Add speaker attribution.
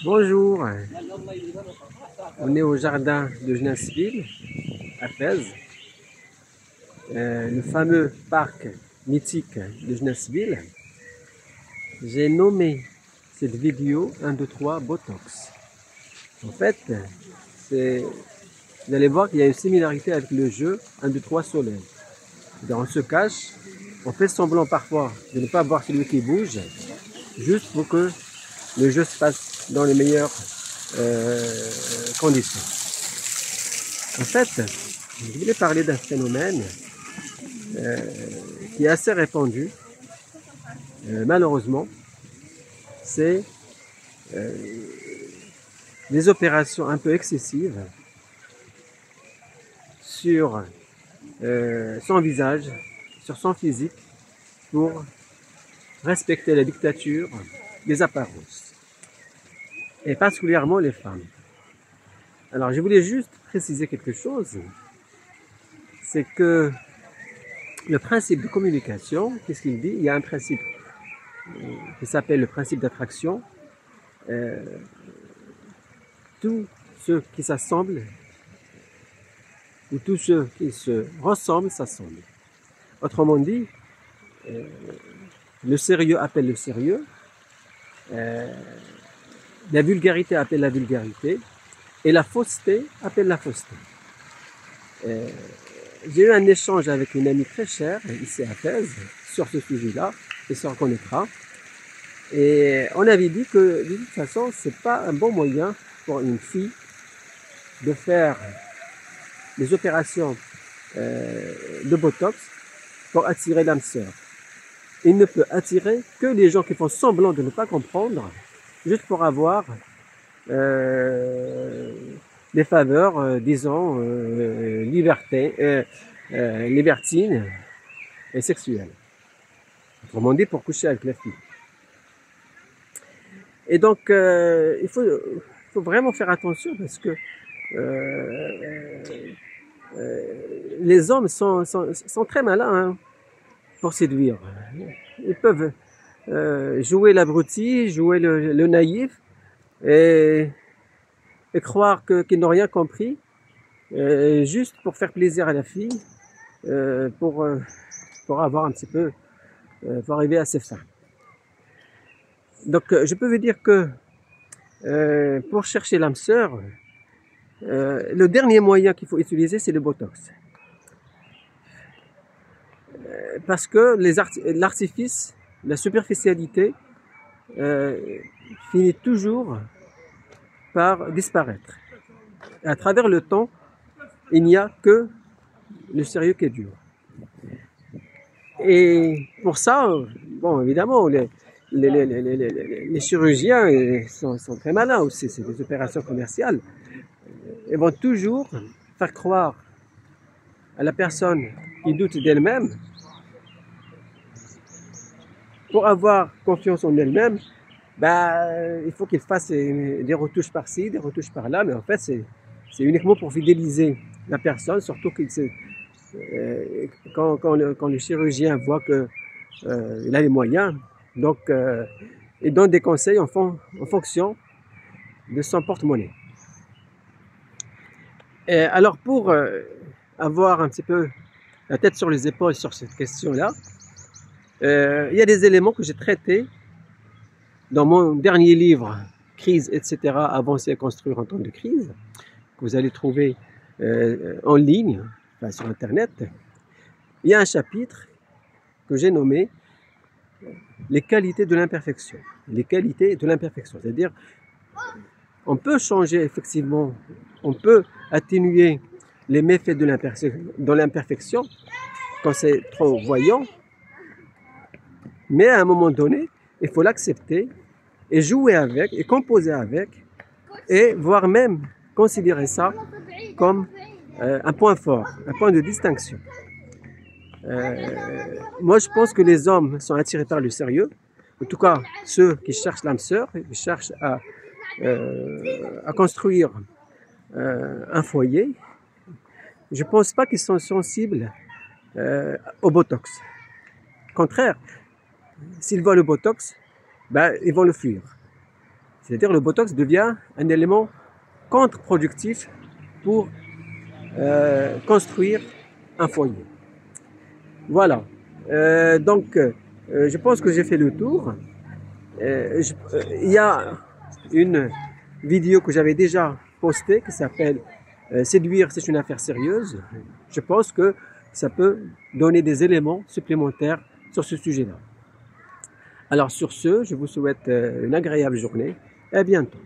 Speaker 1: Bonjour, on est au jardin de Genasseville, à Fès, le fameux parc mythique de Genasseville. J'ai nommé cette vidéo 1, 2, 3 Botox. En fait, vous allez voir qu'il y a une similarité avec le jeu 1, 2, 3 Soleil. On se cache, on fait semblant parfois de ne pas voir celui qui bouge, juste pour que le jeu se passe dans les meilleures conditions. En fait, je voulais parler d'un phénomène qui est assez répandu, malheureusement, c'est des opérations un peu excessives sur son visage, sur son physique, pour respecter la dictature des apparences, et particulièrement les femmes. Alors je voulais juste préciser quelque chose, c'est que le principe de communication, qu'est-ce qu'il dit? Il y a un principe qui s'appelle le principe d'attraction. Tous ceux qui s'assemblent, ou tous ceux qui se ressemblent, s'assemblent. Autrement dit, le sérieux appelle le sérieux, la vulgarité appelle la vulgarité, et la fausseté appelle la fausseté. J'ai eu un échange avec une amie très chère, ici à Fès, sur ce sujet-là, et se reconnaîtra. Et on avait dit que, de toute façon, c'est pas un bon moyen pour une fille de faire des opérations de Botox pour attirer l'âme sœur. Il ne peut attirer que les gens qui font semblant de ne pas comprendre, juste pour avoir des faveurs, disons, libertines et sexuelles. Autrement dit, pour coucher avec la fille. Et donc, il faut vraiment faire attention parce que les hommes sont très malins hein, pour séduire. Ils peuvent jouer l'abruti, jouer le naïf et croire qu'ils n'ont rien compris juste pour faire plaisir à la fille, pour avoir un petit peu, pour arriver à ses fins. Donc je peux vous dire que pour chercher l'âme sœur, le dernier moyen qu'il faut utiliser, c'est le Botox. Parce que l'artifice, la superficialité, finit toujours par disparaître. Et à travers le temps, il n'y a que le sérieux qui dure. Et pour ça, bon, évidemment, les chirurgiens sont très malins aussi, c'est des opérations commerciales. Ils vont toujours faire croire à la personne qui doute d'elle-même, pour avoir confiance en elle-même, il faut qu'il fasse des retouches par-ci, des retouches par-là, mais en fait c'est uniquement pour fidéliser la personne, surtout quand le chirurgien voit qu'il a les moyens, donc il donne des conseils en fonction de son porte-monnaie. Alors pour avoir un petit peu la tête sur les épaules sur cette question-là, il y a des éléments que j'ai traités dans mon dernier livre, Crise, etc. Avancer et construire en temps de crise, que vous allez trouver en ligne, enfin, sur Internet. Il y a un chapitre que j'ai nommé les qualités de l'imperfection. Les qualités de l'imperfection, c'est-à-dire on peut changer effectivement, on peut atténuer les méfaits de l'imperfection quand c'est trop voyant, mais à un moment donné, il faut l'accepter et jouer avec et composer avec et voire même considérer ça comme un point fort, un point de distinction. Moi je pense que les hommes sont attirés par le sérieux, en tout cas ceux qui cherchent l'âme sœur, qui cherchent à construire un foyer. Je ne pense pas qu'ils sont sensibles au Botox. Au contraire, s'ils voient le Botox, ils vont le fuir. C'est-à-dire le Botox devient un élément contre-productif pour construire un foyer. Voilà. Je pense que j'ai fait le tour. Il y a une vidéo que j'avais déjà postée qui s'appelle Séduire, c'est une affaire sérieuse. Je pense que ça peut donner des éléments supplémentaires sur ce sujet-là. Alors sur ce, je vous souhaite une agréable journée et à bientôt.